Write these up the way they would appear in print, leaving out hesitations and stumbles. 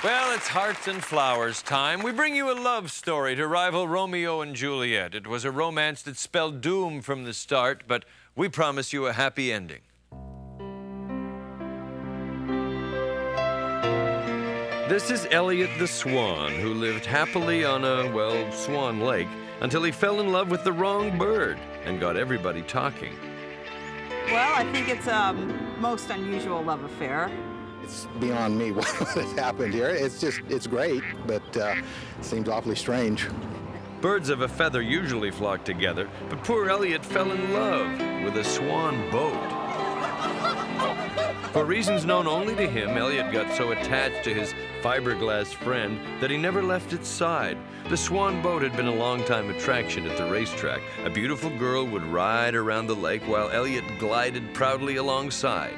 Well, it's Hearts and Flowers time. We bring you a love story to rival Romeo and Juliet. It was a romance that spelled doom from the start, but we promise you a happy ending. This is Elliot the Swan, who lived happily on a, well, Swan Lake until he fell in love with the wrong bird and got everybody talking. Well, I think it's a most unusual love affair. It's beyond me what has happened here. It's great, but it seems awfully strange. Birds of a feather usually flock together, but poor Elliot fell in love with a swan boat. For reasons known only to him, Elliot got so attached to his fiberglass friend that he never left its side. The swan boat had been a long-time attraction at the racetrack. A beautiful girl would ride around the lake while Elliot glided proudly alongside.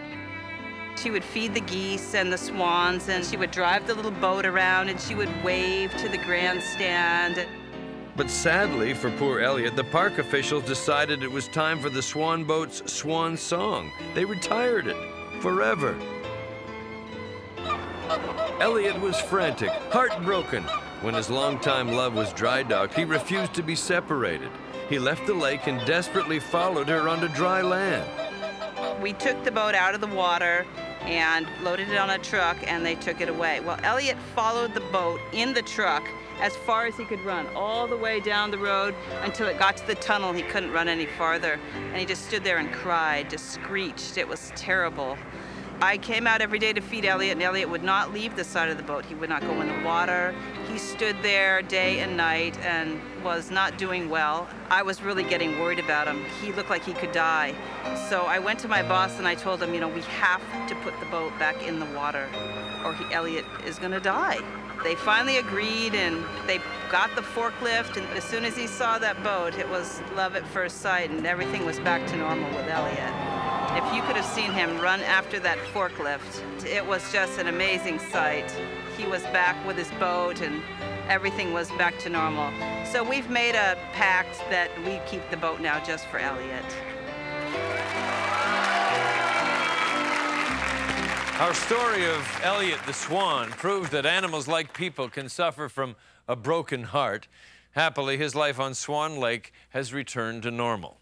She would feed the geese and the swans, and she would drive the little boat around, and she would wave to the grandstand. But sadly for poor Elliot, the park officials decided it was time for the swan boat's swan song. They retired it forever. Elliot was frantic, heartbroken. When his longtime love was dry docked, he refused to be separated. He left the lake and desperately followed her onto dry land. We took the boat out of the water and loaded it on a truck, and they took it away. Well, Elliot followed the boat in the truck as far as he could run, all the way down the road until it got to the tunnel. He couldn't run any farther, and he just stood there and cried, just screeched. It was terrible. I came out every day to feed Elliot, and Elliot would not leave the side of the boat. He would not go in the water. He stood there day and night and was not doing well. I was really getting worried about him. He looked like he could die. So I went to my boss and I told him, you know, we have to put the boat back in the water or Elliot is gonna die. They finally agreed, and they got the forklift, and as soon as he saw that boat, it was love at first sight, and everything was back to normal with Elliot. If you could have seen him run after that forklift, it was just an amazing sight. He was back with his boat, and everything was back to normal. So we've made a pact that we keep the boat now just for Elliot. Our story of Elliot the Swan proves that animals like people can suffer from a broken heart. Happily, his life on Swan Lake has returned to normal.